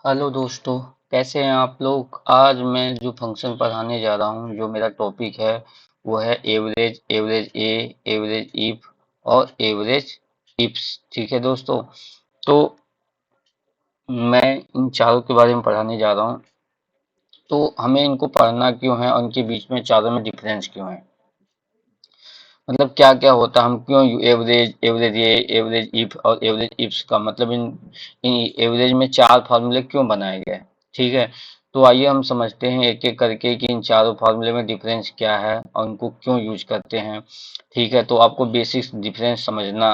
Hello दोस्तों, कैसे हैं आप लोग। आज मैं जो फंक्शन पढ़ाने जा रहा हूँ, जो मेरा टॉपिक है वो है average, average A, average if और एवरेज इफ्स। ठीक है दोस्तों। तो मैं इन चारों के बारे में पढ़ाने जा रहा हूँ। तो हमें इनको पढ़ना क्यों है और इनके बीच में चारों में डिफरेंस क्यों है, मतलब क्या क्या होता है, हम क्यों average, average A, average if और एवरेज इफ्स का मतलब इन एवरेज में चार फार्मूले क्यों बनाए गए। ठीक है। तो आइए हम समझते हैं एक एक करके कि इन चारों फार्मूले में डिफरेंस क्या है और उनको क्यों यूज करते हैं। ठीक है, तो आपको बेसिक डिफरेंस समझना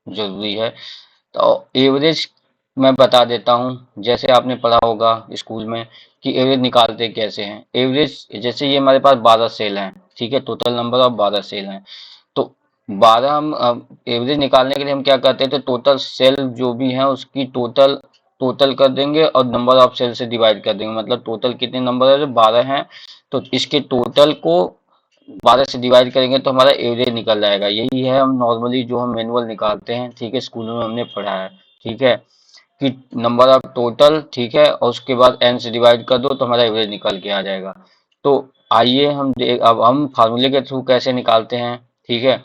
जरूरी है। तो एवरेज मैं बता देता हूँ, जैसे आपने पढ़ा होगा स्कूल में कि एवरेज निकालते कैसे हैं। एवरेज जैसे ये हमारे पास 12 सेल हैं। ठीक है, टोटल नंबर ऑफ 12 सेल हैं। तो 12 हम एवरेज निकालने के लिए हम क्या करते थे, टोटल सेल जो भी है उसकी टोटल टोटल कर देंगे और नंबर ऑफ सेल से डिवाइड कर देंगे। मतलब टोटल कितने नंबर है, 12 हैं, तो इसके टोटल को 12 से डिवाइड करेंगे तो हमारा एवरेज निकल जाएगा। यही है हम नॉर्मली जो हम मैनुअल निकालते हैं। ठीक है, स्कूलों में हमने पढ़ा है। ठीक है, कि नंबर ऑफ टोटल, ठीक है, और उसके बाद एन से डिवाइड कर दो तो हमारा एवरेज निकल के आ जाएगा। तो आइए अब हम फार्मूले के थ्रू कैसे निकालते हैं। ठीक है,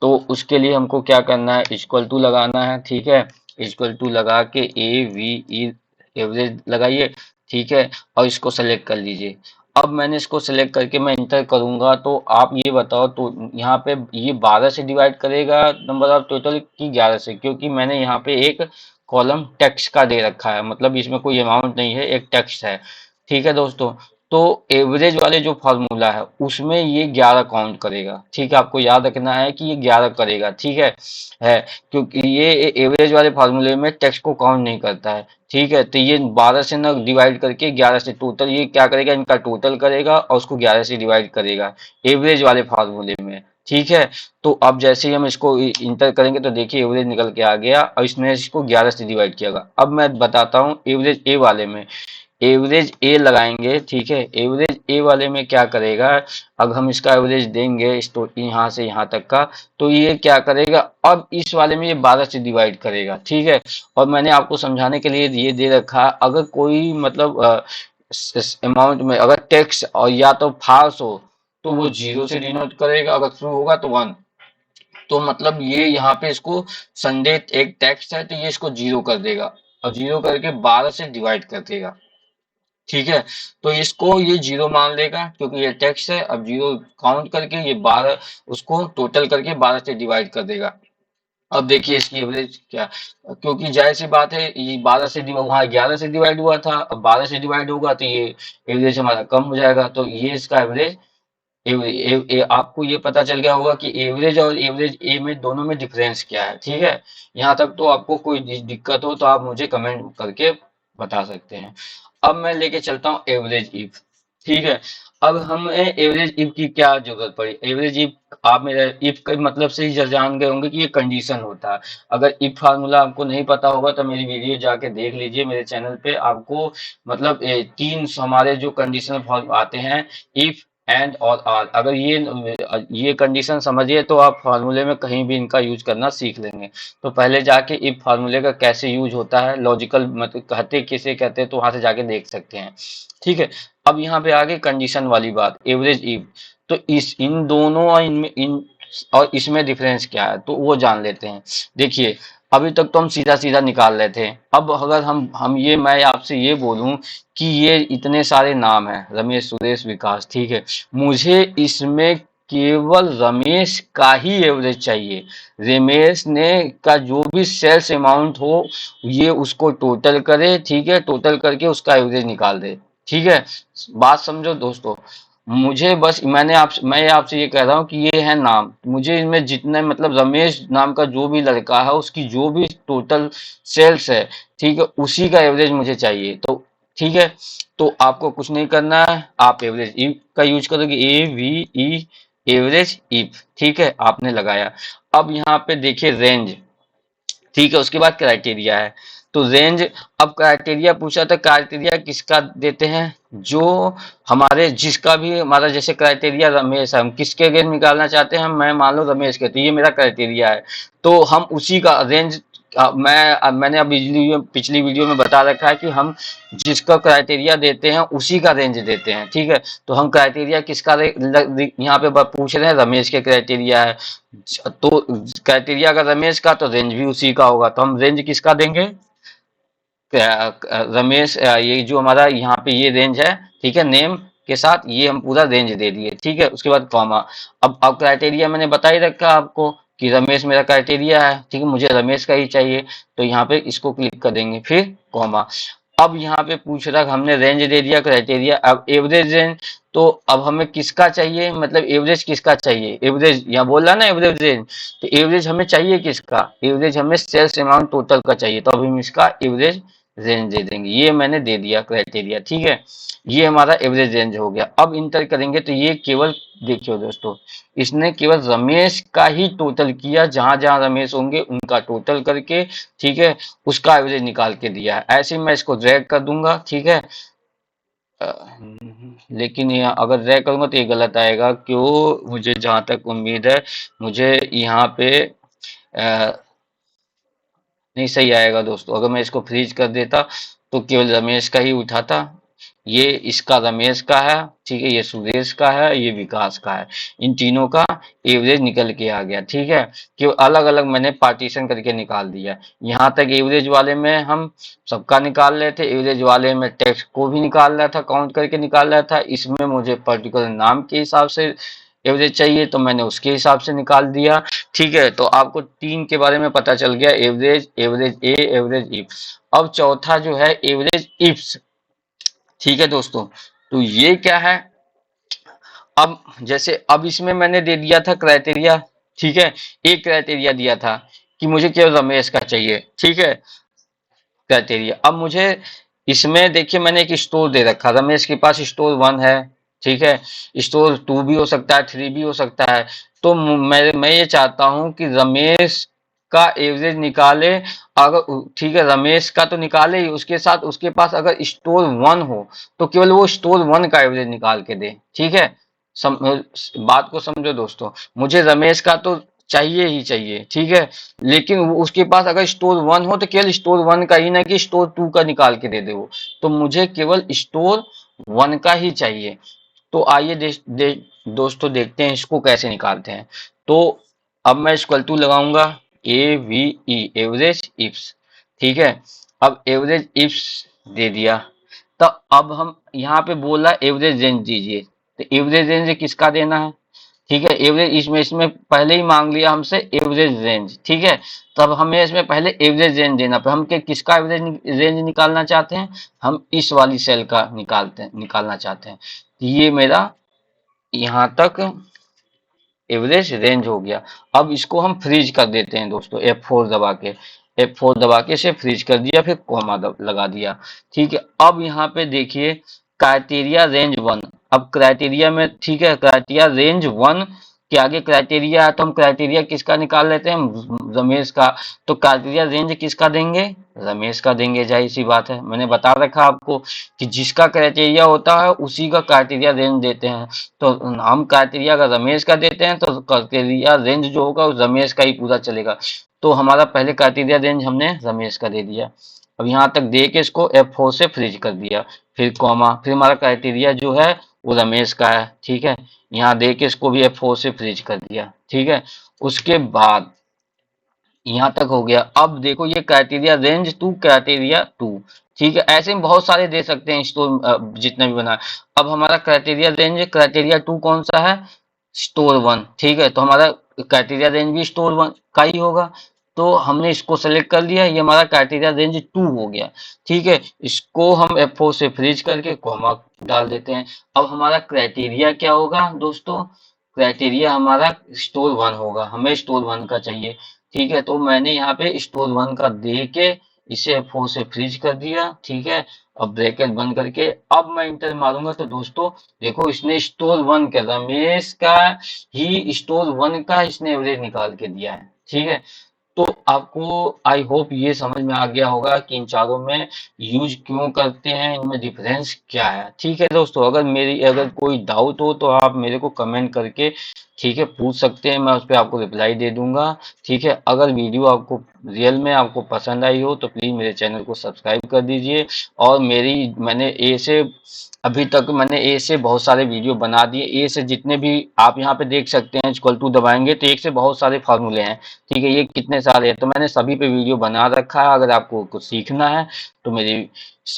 तो उसके लिए हमको क्या करना है, इक्वल टू लगाना है। ठीक है, इक्वल टू लगा के ए वी ई एवरेज लगाइए। ठीक है, और इसको सेलेक्ट कर लीजिए। अब मैंने इसको सेलेक्ट करके मैं इंटर करूंगा, तो आप ये बताओ, तो यहाँ पे ये 12 से डिवाइड करेगा नंबर ऑफ टोटल की 11 से, क्योंकि मैंने यहाँ पे एक कॉलम टेक्स्ट का दे रखा है, मतलब इसमें कोई अमाउंट नहीं है, एक टेक्स्ट है। ठीक है दोस्तों। तो एवरेज वाले जो फॉर्मूला है उसमें ये 11 काउंट करेगा। ठीक है, आपको याद रखना है कि ये 11 करेगा। ठीक है, क्योंकि ये एवरेज वाले फार्मूले में टेक्स्ट को काउंट नहीं करता है। ठीक है, तो ये 12 से ना डिवाइड करके 11 से टोटल ये क्या करेगा, इनका टोटल करेगा और उसको 11 से डिवाइड करेगा एवरेज वाले फार्मूले में। ठीक है, तो अब जैसे ही हम इसको इंटर करेंगे तो देखिए एवरेज निकल के आ गया और इसने इसको 11 से डिवाइड किया। अब मैं बताता हूँ एवरेज ए वाले में। एवरेज ए लगाएंगे। ठीक है, एवरेज ए वाले में क्या करेगा, अब हम इसका एवरेज देंगे इस तो यहाँ से यहाँ तक का, तो ये क्या करेगा, अब इस वाले में ये 12 से डिवाइड करेगा। ठीक है, और मैंने आपको समझाने के लिए ये दे रखा, अगर कोई मतलब अमाउंट में अगर टेक्स्ट और या तो फाल्स हो तो वो जीरो से डिनोट करेगा, अगर ट्रू होगा तो वन। तो मतलब ये यहाँ पे इसको संडे एक टेक्स्ट है तो ये इसको जीरो कर देगा और जीरो करके 12 से डिवाइड कर देगा। ठीक है, तो इसको ये जीरो मान लेगा क्योंकि ये टेक्स्ट है। अब जीरो काउंट करके ये 12 उसको टोटल करके 12 से डिवाइड कर देगा। अब देखिए इसकी एवरेज क्या, क्योंकि जाहिर सी बात है ये 12 से वहाँ 11 से डिवाइड हुआ था, अब 12 से डिवाइड होगा तो ये एवरेज हमारा कम हो जाएगा। तो ये इसका एवरेज आपको ये पता चल गया होगा कि एवरेज और एवरेज ए में दोनों में डिफरेंस क्या है। ठीक है, यहाँ तक तो आपको कोई दिक्कत हो तो आप मुझे कमेंट करके बता सकते हैं। अब मैं लेके चलता हूँ एवरेज इफ। ठीक है, अब हमें एवरेज इफ की क्या जरूरत पड़ी। एवरेज इफ आप मेरा इफ के मतलब से ही जान गए होंगे कि ये कंडीशन होता है। अगर इफ फार्मूला आपको नहीं पता होगा तो मेरी वीडियो जाके देख लीजिए मेरे चैनल पे, आपको मतलब तीन हमारे जो कंडीशनल फॉर्म आते हैं, इफ एंड और आर, अगर ये कंडीशन समझिए तो आप फार्मूले में कहीं भी इनका यूज करना सीख लेंगे। तो पहले जाके इफ फार्मूले का कैसे यूज होता है, लॉजिकल मतलब कहते किसे कहते हैं, तो वहां से जाके देख सकते हैं। ठीक है, अब यहाँ पे आगे कंडीशन वाली बात, एवरेज इफ। तो इस इन दोनों और इनमें इन और इसमें डिफरेंस क्या है तो वो जान लेते हैं। देखिए, अभी तक तो हम सीधा सीधा निकाल रहे थे। अब अगर हम ये मैं आपसे ये बोलूं कि ये इतने सारे नाम हैं, रमेश, सुरेश, विकास, ठीक है, मुझे इसमें केवल रमेश का ही एवरेज चाहिए। रमेश ने का जो भी सेल्स अमाउंट हो ये उसको टोटल करे। ठीक है, टोटल करके उसका एवरेज निकाल दे। ठीक है, बात समझो दोस्तों। मुझे बस मैं आपसे ये कह रहा हूँ कि ये है नाम, मुझे इनमें जितने मतलब रमेश नाम का जो भी लड़का है उसकी जो भी टोटल सेल्स है, ठीक है, उसी का एवरेज मुझे चाहिए। तो ठीक है, तो आपको कुछ नहीं करना है, आप एवरेज इफ का यूज करोगे, A V E average if. ठीक है, आपने लगाया। अब यहाँ पे देखिए रेंज। ठीक है, उसके बाद क्राइटेरिया है। तो रेंज, अब क्राइटेरिया पूछा था, क्राइटेरिया किसका देते हैं, जो हमारे जिसका भी हमारा जैसे क्राइटेरिया रमेश है, हम किसके रेंज निकालना चाहते हैं, मैं मान लो रमेश के, तो ये मेरा क्राइटेरिया है। तो हम उसी का रेंज मैंने अब पिछली वीडियो में बता रखा है कि हम जिसका क्राइटेरिया देते हैं उसी का रेंज देते हैं, ठीक है। तो हम क्राइटेरिया किसका यहाँ पे पूछ रहे हैं, रमेश के क्राइटेरिया है, तो क्राइटेरिया अगर रमेश का तो रेंज भी उसी का होगा, तो हम रेंज किसका देंगे, रमेश, ये जो हमारा यहाँ पे ये रेंज है, ठीक है, नेम के साथ ये हम पूरा रेंज दे दिए, ठीक है। उसके बाद कॉमा, अब क्राइटेरिया मैंने बता ही रखा आपको कि रमेश मेरा क्राइटेरिया है, ठीक है, मुझे रमेश का ही चाहिए, तो यहाँ पे इसको क्लिक कर देंगे, फिर कॉमा। अब यहाँ पे पूछ रहा है, हमने रेंज दे दिया क्राइटेरिया, अब एवरेज रेंज, तो अब हमें किसका चाहिए, मतलब एवरेज किसका चाहिए, एवरेज यहाँ बोल रहा है ना एवरेज रेंज, तो एवरेज हमें चाहिए किसका, एवरेज हमें सेल्स अमाउंट टोटल का चाहिए, तो अब हम इसका एवरेज रेंज दे देंगे, ये मैंने दे दिया क्राइटेरिया, ठीक है। ये हमारा एवरेज रेंज हो गया। अब इंटर करेंगे तो ये केवल देखिए दोस्तों, इसने केवल रमेश का ही टोटल किया, जहां जहां रमेश होंगे उनका टोटल करके, ठीक है, उसका एवरेज निकाल के दिया है। ऐसे ही मैं इसको ड्रैग कर दूंगा, ठीक है। लेकिन यहाँ अगर ड्रैग करूंगा तो ये गलत आएगा, क्यों, मुझे जहां तक उम्मीद है, मुझे यहाँ पे नहीं सही आएगा दोस्तों। अगर मैं इसको फ्रीज कर देता तो केवल रमेश का ही उठाता, ये इसका रमेश का है, ठीक है, ये सुरेश का है, ये विकास का है, इन तीनों का एवरेज निकल के आ गया, ठीक है। कि अलग अलग मैंने पार्टीशन करके निकाल दिया। यहाँ तक एवरेज वाले में हम सबका निकाल रहे थे, एवरेज वाले में टेक्स्ट को भी निकाल रहा था, काउंट करके निकाल रहा था, इसमें मुझे पर्टिकुलर नाम के हिसाब से एवरेज चाहिए तो मैंने उसके हिसाब से निकाल दिया, ठीक है। तो आपको तीन के बारे में पता चल गया, average, average A, average if. अब चौथा जो है एवरेज इफ्स, ठीक है दोस्तों। तो ये क्या है, अब जैसे अब इसमें मैंने दे दिया था क्राइटेरिया, ठीक है, एक क्राइटेरिया दिया था कि मुझे केवल रमेश का चाहिए, ठीक है, क्राइटेरिया। अब मुझे इसमें देखिए मैंने एक स्टोर दे रखा, रमेश के पास स्टोर 1 है, ठीक है, स्टोर 2 भी हो सकता है, 3 भी हो सकता है। तो मैं ये चाहता हूं कि रमेश का एवरेज निकाले, अगर ठीक है रमेश का तो निकाले ही, उसके साथ उसके पास अगर स्टोर 1 हो तो केवल वो स्टोर 1 का एवरेज निकाल के दे, ठीक है। सम, बात को समझो दोस्तों, मुझे रमेश का तो चाहिए ही चाहिए, ठीक है, लेकिन उसके पास अगर स्टोर 1 हो तो केवल स्टोर 1 का ही, ना कि स्टोर 2 का निकाल के दे दे वो, तो मुझे केवल स्टोर 1 का ही चाहिए। तो आइए दोस्तों देखते हैं इसको कैसे निकालते हैं। तो अब मैं इक्वल टू लगाऊंगा AVE, एवरेज इफ्स, ठीक है। अब एवरेज इफ्स दे दिया, तो अब हम यहाँ पे बोला एवरेज रेंज दीजिए, तो एवरेज रेंज किसका देना है, ठीक है, एवरेज इसमें पहले ही मांग लिया हमसे एवरेज रेंज, ठीक है। तब हमें इसमें पहले एवरेज रेंज देना, पर हम किसका एवरेज रेंज निकालना चाहते हैं, हम इस वाली सेल का निकालना चाहते हैं। ये मेरा यहाँ तक एवरेज रेंज हो गया। अब इसको हम फ्रीज कर देते हैं दोस्तों, F4 दबा के, F4 दबा के से फ्रीज कर दिया, फिर कॉमा लगा दिया, ठीक है। अब यहाँ पे देखिए क्राइटेरिया रेंज 1, अब क्राइटेरिया में, ठीक है, क्राइटेरिया रेंज 1 के आगे क्राइटेरिया है, तो हम क्राइटेरिया किसका निकाल लेते हैं, रमेश का। तो क्राइटेरिया रेंज किसका देंगे, रमेश का देंगे, जाहिर सी बात है, मैंने बता रखा आपको कि जिसका क्राइटेरिया होता है उसी का क्राइटेरिया रेंज देते हैं। तो हम क्राइटेरिया अगर रमेश का देते हैं तो क्राइटेरिया रेंज जो होगा वो रमेश का ही पूरा चलेगा। तो हमारा पहले क्राइटेरिया रेंज हमने रमेश का दे दिया। अब यहाँ तक दे के इसको F4 से फ्रीज कर दिया, फिर कॉमा, फिर हमारा क्राइटेरिया जो है वो रमेश का है, ठीक है। यहाँ दे के इसको भी F4 से फ्रीज कर दिया, ठीक है। उसके बाद यहाँ तक हो गया। अब देखो ये क्राइटेरिया रेंज 2, क्राइटेरिया 2, ठीक है, ऐसे में बहुत सारे दे सकते हैं स्टोर जितना भी बना है। अब हमारा क्राइटेरिया रेंज, क्राइटेरिया 2 कौन सा है, स्टोर 1, ठीक है, तो हमारा क्राइटेरिया रेंज भी स्टोर 1 का ही होगा। तो हमने इसको सेलेक्ट कर लिया, ये हमारा क्राइटेरिया रेंज 2 हो गया, ठीक है। इसको हम F4 से फ्रीज करके कॉमा डाल देते हैं। अब हमारा क्राइटेरिया क्या होगा दोस्तों, क्राइटेरिया हमारा स्टोर 1 होगा, हमें स्टोर 1 का चाहिए, ठीक है। तो मैंने यहाँ पे स्टोर 1 का दे के इसे F4 से फ्रीज कर दिया, ठीक है। अब ब्रैकेट बंद करके अब मैं इंटर मारूंगा तो दोस्तों देखो इसने स्टोर 1 का, रमेश का ही स्टोर 1 का इसने एवरेज निकाल के दिया है, ठीक है। तो आपको आई होप ये समझ में आ गया होगा कि इन चारों में यूज क्यों करते हैं, इनमें डिफरेंस क्या है, ठीक है दोस्तों। अगर कोई डाउट हो तो आप मेरे को कमेंट करके, ठीक है, पूछ सकते हैं, मैं उस पर आपको रिप्लाई दे दूंगा, ठीक है। अगर वीडियो आपको रियल में आपको पसंद आई हो तो प्लीज मेरे चैनल को सब्सक्राइब कर दीजिए। और मैंने ए से अभी तक मैंने ए से बहुत सारे वीडियो बना दिए। ए से जितने भी आप यहाँ पे देख सकते हैं, इक्वल टू दबाएंगे तो एक से बहुत सारे फार्मूले हैं। ठीक है, ये कितने सारे हैं तो मैंने सभी पे वीडियो बना रखा है। अगर आपको कुछ सीखना है तो मेरी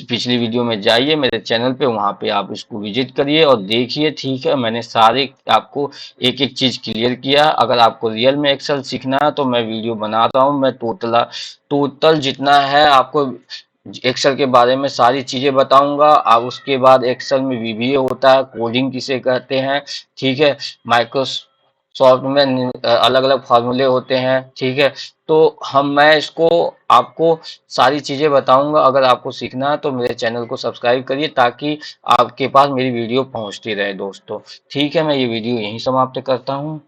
पिछली वीडियो में जाइए मेरे चैनल पे, वहां पे आप इसको विजिट करिए और देखिए। ठीक है, मैंने सारे आपको एक एक चीज क्लियर किया। अगर आपको रियल में एक्सेल सीखना है तो मैं वीडियो बना रहा हूँ। मैं टोटल जितना है आपको एक्सेल के बारे में सारी चीजें बताऊंगा। अब उसके बाद एक्सेल में वीबीए होता है, कोडिंग किसे कहते हैं। ठीक है, माइक्रोसॉफ्ट में अलग अलग फार्मूले होते हैं। ठीक है, तो मैं इसको आपको सारी चीजें बताऊंगा। अगर आपको सीखना है तो मेरे चैनल को सब्सक्राइब करिए ताकि आपके पास मेरी वीडियो पहुंचती रहे दोस्तों। ठीक है, मैं ये वीडियो यहीं समाप्त करता हूँ।